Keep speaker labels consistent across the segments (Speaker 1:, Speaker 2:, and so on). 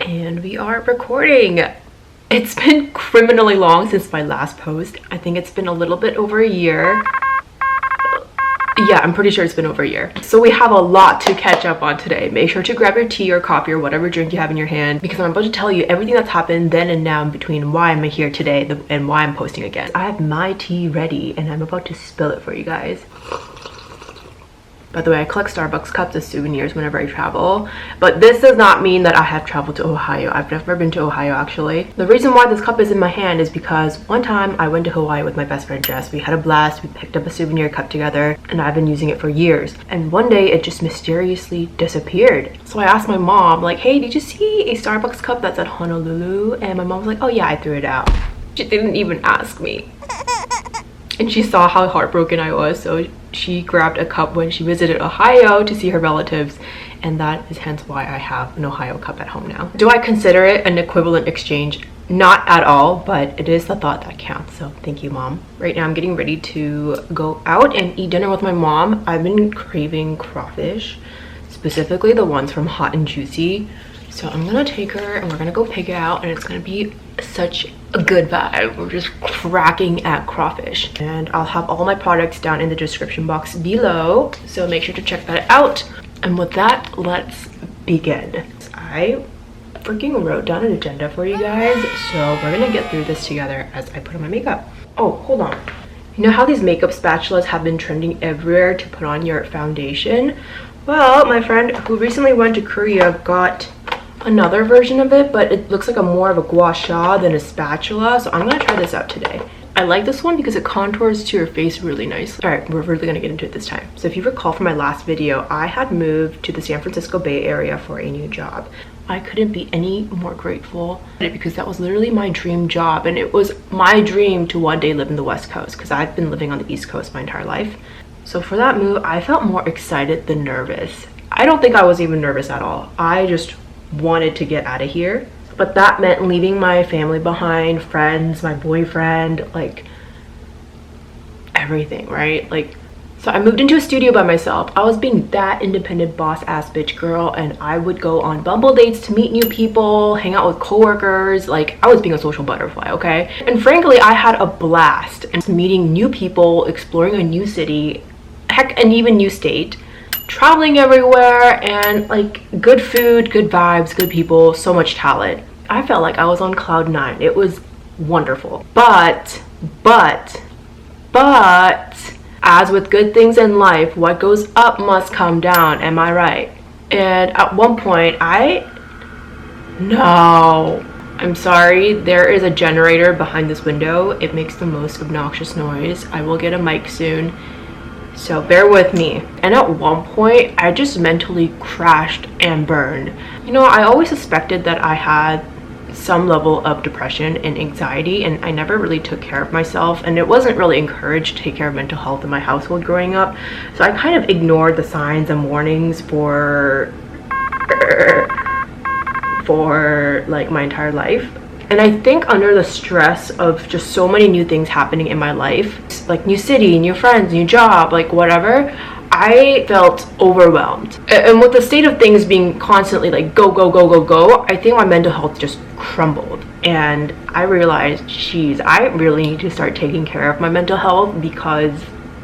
Speaker 1: And we are recording. It's been criminally long since my last post. I think it's been a little bit over a year. Yeah, I'm pretty sure it's been over a year. So we have a lot to catch up on today. Make sure to grab your tea or coffee or whatever drink you have in your hand, because I'm about to tell you everything that's happened then and now in between, why I'm here today and why I'm posting again. I have my tea ready and I'm about to spill it for you guys. By the way, I collect Starbucks cups as souvenirs whenever I travel, but this does not mean that I have traveled to Ohio. I've never been to Ohio, actually. The reason why this cup is in my hand is because one time I went to Hawaii with my best friend Jess. We had a blast, we picked up a souvenir cup together, and I've been using it for years. And one day it just mysteriously disappeared. So I asked my mom, like, hey, did you see a Starbucks cup that's at Honolulu? And my mom was like, oh yeah, I threw it out. She didn't even ask me. And she saw how heartbroken I was, so she grabbed a cup when she visited Ohio to see her relatives, and that is hence why I have an Ohio cup at home now. Do I consider it an equivalent exchange? Not at all, but it is the thought that counts, so thank you, Mom. Right now I'm getting ready to go out and eat dinner with my mom. I've been craving crawfish, specifically the ones from Hot and Juicy. So I'm gonna take her and we're gonna go pick it out, and it's gonna be such a good vibe. We're just cracking at crawfish, and I'll have all my products down in the description box below, so make sure to check that out. And with that, let's begin. I freaking wrote down an agenda for you guys, so we're gonna get through this together as I put on my makeup. Oh, hold on. You know how these makeup spatulas have been trending everywhere to put on your foundation? Well, my friend who recently went to Korea got another version of it, but it looks like more of a guasha than a spatula, so I'm gonna try this out today. I like this one because it contours to your face really nicely. All right, we're really gonna get into it this time. So if you recall from my last video, I had moved to the San Francisco Bay Area for a new job. I couldn't be any more grateful because that was literally my dream job, and it was my dream to one day live in the West Coast because I've been living on the East Coast my entire life. So for that move, I felt more excited than nervous. I don't think I was even nervous at all. I just wanted to get out of here, but that meant leaving my family behind, friends, my boyfriend, like everything, right? Like, so I moved into a studio by myself. I was being that independent boss ass bitch girl, and I would go on Bumble dates to meet new people, hang out with coworkers. Like, I was being a social butterfly, okay? And frankly, I had a blast and meeting new people, exploring a new city, heck, an even new state, traveling everywhere, and like good food, good vibes, good people, so much talent. I felt like I was on cloud 9. It was wonderful. But as with good things in life, what goes up must come down, am I right? And at one point no, I'm sorry, there is a generator behind this window. It makes the most obnoxious noise. I will get a mic soon, so bear with me. And at one point, I just mentally crashed and burned. You know, I always suspected that I had some level of depression and anxiety, and I never really took care of myself, and it wasn't really encouraged to take care of mental health in my household growing up. So I kind of ignored the signs and warnings for like my entire life. And I think under the stress of just so many new things happening in my life, like new city, new friends, new job, like whatever, I felt overwhelmed. And with the state of things being constantly like go, go, go, go, go, I think my mental health just crumbled. And I realized, geez, I really need to start taking care of my mental health, because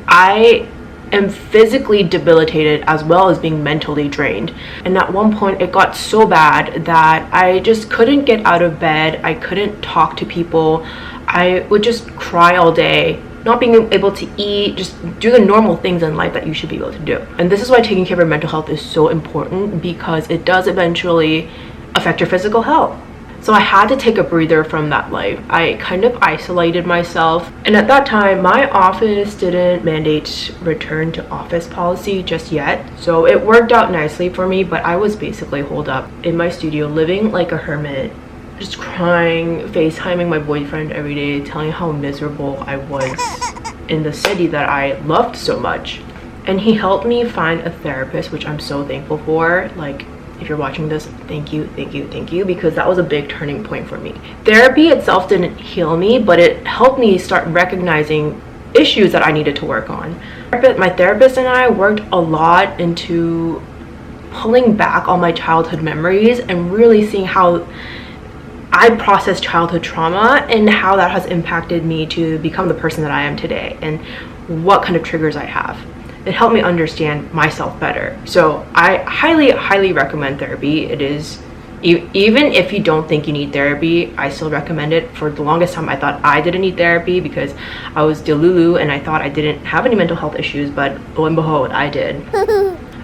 Speaker 1: I am physically debilitated as well as being mentally drained. And at one point it got so bad that I just couldn't get out of bed. I couldn't talk to people. I would just cry all day, not being able to eat, just do the normal things in life that you should be able to do. And this is why taking care of your mental health is so important, because it does eventually affect your physical health. So I had to take a breather from that life. I kind of isolated myself. And at that time, my office didn't mandate return to office policy just yet. So it worked out nicely for me, but I was basically holed up in my studio, living like a hermit, just crying, FaceTiming my boyfriend every day, telling how miserable I was in the city that I loved so much. And he helped me find a therapist, which I'm so thankful for. Like, if you're watching this, thank you, because that was a big turning point for me. Therapy itself didn't heal me, but it helped me start recognizing issues that I needed to work on. My therapist and I worked a lot into pulling back on my childhood memories and really seeing how I processed childhood trauma and how that has impacted me to become the person that I am today and what kind of triggers I have. It helped me understand myself better. So I highly recommend therapy. It is, even if you don't think you need therapy, I still recommend it. For the longest time I thought I didn't need therapy because I was delulu and I thought I didn't have any mental health issues, but lo and behold, I did.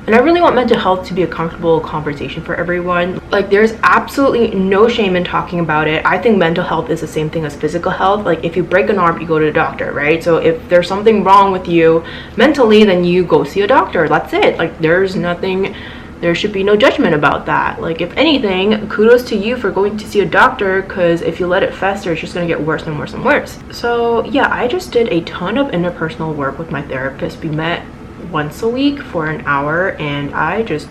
Speaker 1: And I really want mental health to be a comfortable conversation for everyone. Like, there's absolutely no shame in talking about it. I think mental health is the same thing as physical health. Like, if you break an arm, you go to the doctor, right? So if there's something wrong with you mentally, then you go see a doctor. That's it. Like, there should be no judgment about that. Like, if anything, kudos to you for going to see a doctor, because if you let it fester, it's just gonna get worse and worse and worse. So yeah, I just did a ton of interpersonal work with my therapist. We met once a week for an hour and I just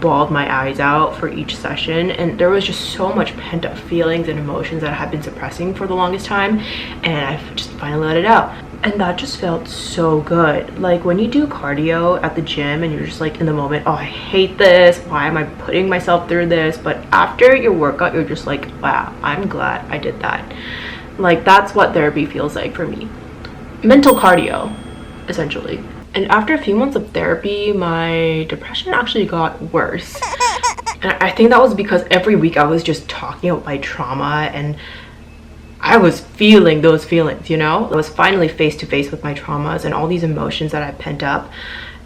Speaker 1: bawled my eyes out for each session, and there was just so much pent-up feelings and emotions that I had been suppressing for the longest time, and I just finally let it out, and that just felt so good. Like, when you do cardio at the gym and you're just like in the moment, oh, I hate this, why am I putting myself through this? But after your workout, you're just like, wow, I'm glad I did that. Like, that's what therapy feels like for me. Mental cardio, essentially. And after a few months of therapy, my depression actually got worse. And I think that was because every week I was just talking about my trauma and I was feeling those feelings, you know? I was finally face to face with my traumas and all these emotions that I pent up.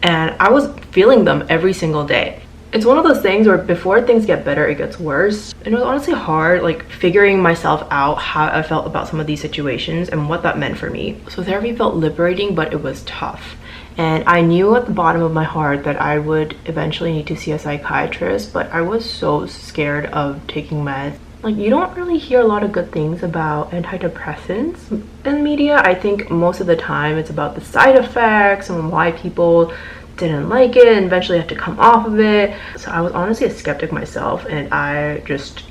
Speaker 1: And I was feeling them every single day. It's one of those things where before things get better, it gets worse. And it was honestly hard, like, figuring myself out how I felt about some of these situations and what that meant for me. So therapy felt liberating, but it was tough. And I knew at the bottom of my heart that I would eventually need to see a psychiatrist, but I was so scared of taking meds. Like, you don't really hear a lot of good things about antidepressants in media. I think most of the time it's about the side effects and why people didn't like it and eventually have to come off of it. So I was honestly a skeptic myself, and I just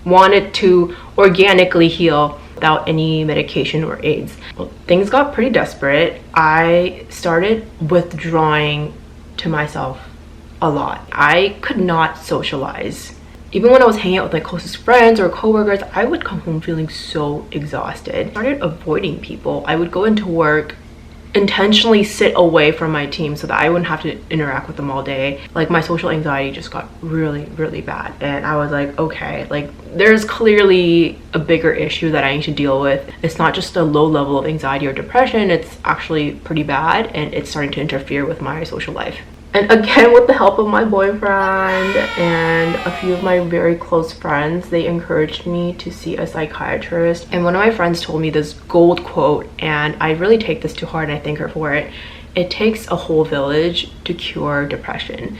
Speaker 1: wanted to organically heal without any medication or aids. Well, things got pretty desperate. I started withdrawing to myself a lot. I could not socialize. Even when I was hanging out with my closest friends or coworkers, I would come home feeling so exhausted. I started avoiding people. I would go into work, intentionally sit away from my team so that I wouldn't have to interact with them all day. Like, my social anxiety just got really bad, and I was like, okay, like, there's clearly a bigger issue that I need to deal with. It's not just a low level of anxiety or depression, it's actually pretty bad, and it's starting to interfere with my social life. And again, with the help of my boyfriend and a few of my very close friends, they encouraged me to see a psychiatrist. And one of my friends told me this gold quote, and I really take this to heart and I thank her for it. It takes a whole village to cure depression.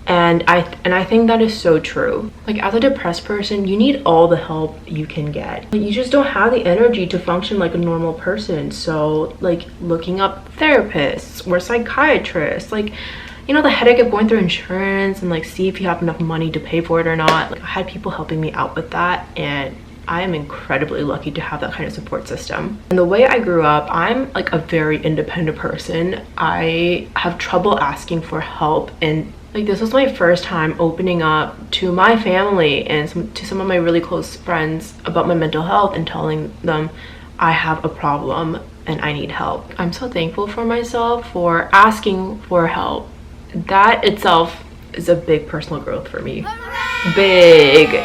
Speaker 1: And I think that is so true. Like, as a depressed person, you need all the help you can get. You just don't have the energy to function like a normal person. So, like, looking up therapists or psychiatrists, like, you know, the headache of going through insurance and like see if you have enough money to pay for it or not. Like, I had people helping me out with that, and I am incredibly lucky to have that kind of support system. And the way I grew up, I'm like a very independent person. I have trouble asking for help, and like, this was my first time opening up to my family and to some of my really close friends about my mental health and telling them I have a problem and I need help. I'm so thankful for myself for asking for help. That itself is a big personal growth for me. Big.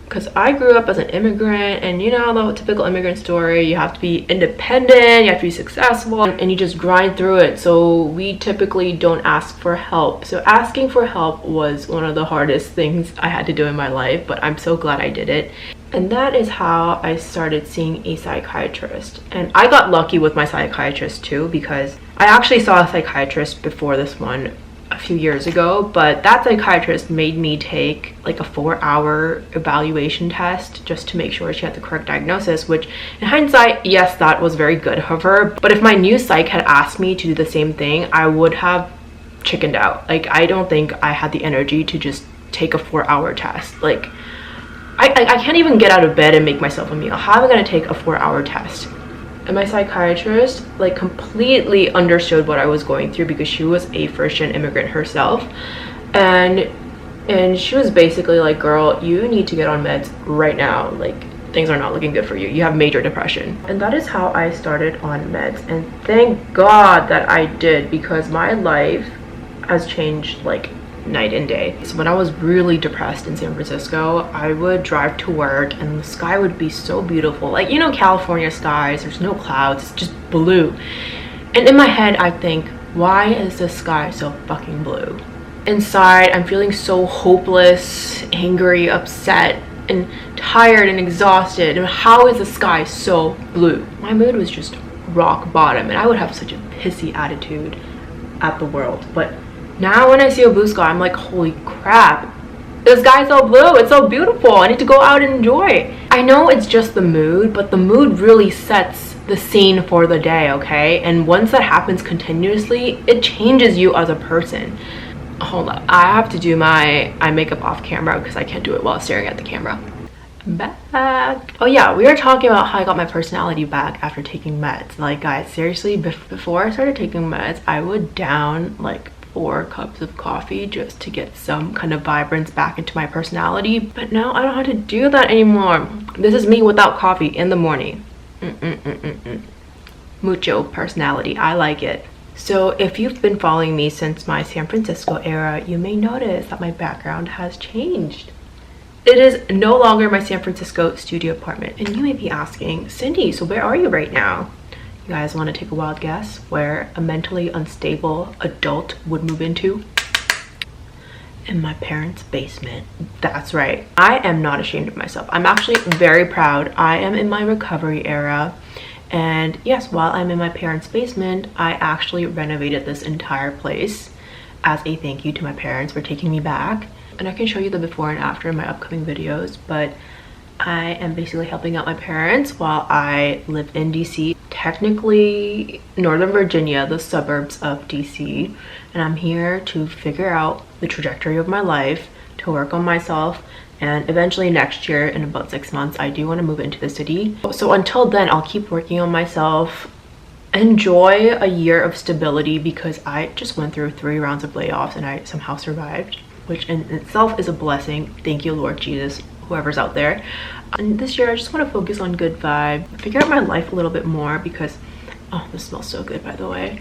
Speaker 1: Because I grew up as an immigrant, and you know the typical immigrant story, you have to be independent, you have to be successful, and you just grind through it. So we typically don't ask for help. So asking for help was one of the hardest things I had to do in my life, but I'm so glad I did it. And that is how I started seeing a psychiatrist. And I got lucky with my psychiatrist too, because I actually saw a psychiatrist before this one a few years ago, but that psychiatrist made me take like a 4-hour evaluation test just to make sure she had the correct diagnosis, which in hindsight, yes, that was very good of her. But if my new psych had asked me to do the same thing, I would have chickened out. Like, I don't think I had the energy to just take a 4-hour test. Like, I can't even get out of bed and make myself a meal. How am I going to take a 4-hour test? And my psychiatrist like completely understood what I was going through because she was a first-gen immigrant herself, and she was basically like, girl, you need to get on meds right now, like things are not looking good for you, you have major depression. And that is how I started on meds, and thank God that I did, because my life has changed like night and day. So when I was really depressed in San Francisco, I would drive to work and the sky would be so beautiful, like, you know, California skies, there's no clouds, it's just blue. And in my head I think, why is the sky so fucking blue? Inside I'm feeling so hopeless, angry, upset, and tired and exhausted, and how is the sky so blue? My mood was just rock bottom, and I would have such a pissy attitude at the world. But now when I see a blue sky, I'm like, holy crap, the sky's so blue, it's so beautiful, I need to go out and enjoy. I know it's just the mood, but the mood really sets the scene for the day, okay? And once that happens continuously, it changes you as a person. Hold up, I have to do my eye makeup off camera because I can't do it while staring at the camera. Back. Oh yeah, we were talking about how I got my personality back after taking meds. Like, guys, seriously, before I started taking meds, I would down like 4 cups of coffee just to get some kind of vibrance back into my personality. But now I don't have to do that anymore. This is me without coffee in the morning. Mucho personality, I like it. So if you've been following me since my San Francisco era, you may notice that my background has changed. It is no longer my San Francisco studio apartment. And you may be asking, Cindy, so where are you right now? You guys want to take a wild guess where a mentally unstable adult would move into? In my parents' basement. That's right. I am not ashamed of myself. I'm actually very proud. I am in my recovery era. And yes, while I'm in my parents' basement, I actually renovated this entire place as a thank you to my parents for taking me back. And I can show you the before and after in my upcoming videos, but I am basically helping out my parents while I live in DC, technically Northern Virginia, the suburbs of DC, and I'm here to figure out the trajectory of my life, to work on myself, and eventually next year, in about 6 months, I do want to move into the city. So until then, I'll keep working on myself, enjoy a year of stability, because I just went through 3 rounds of layoffs and I somehow survived, which in itself is a blessing. Thank you, Lord Jesus, whoever's out there. And this year I just want to focus on good vibe, figure out my life a little bit more, because oh, this smells so good, by the way.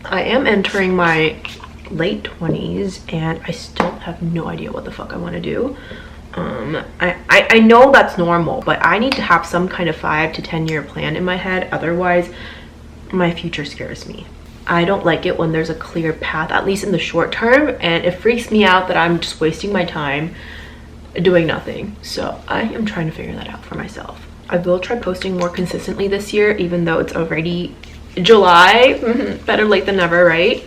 Speaker 1: I am entering my late 20s and I still have no idea what the fuck I want to do. I know that's normal, but I need to have some kind of 5 to 10 year plan in my head, otherwise my future scares me. I don't like it when there's a clear path, at least in the short term, and it freaks me out that I'm just wasting my time doing nothing. So I am trying to figure that out for myself. I will try posting more consistently this year, even though it's already July. Better late than never, right?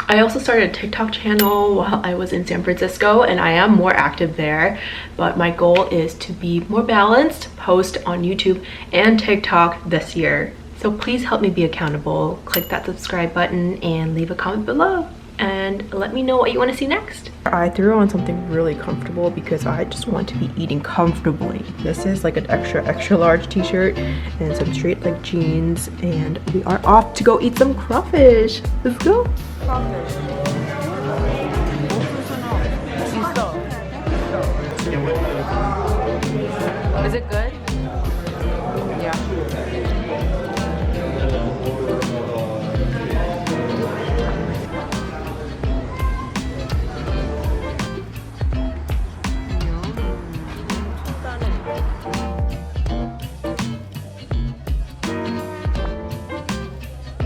Speaker 1: I also started a TikTok channel while I was in San Francisco, and I am more active there, but my goal is to be more balanced, post on YouTube and TikTok this year. So please help me be accountable. Click that subscribe button and leave a comment below and let me know what you want to see next. I threw on something really comfortable because I just want to be eating comfortably. This is like an extra large t-shirt and some straight leg jeans, and we are off to go eat some crawfish. Let's go. Crawfish. Is it good?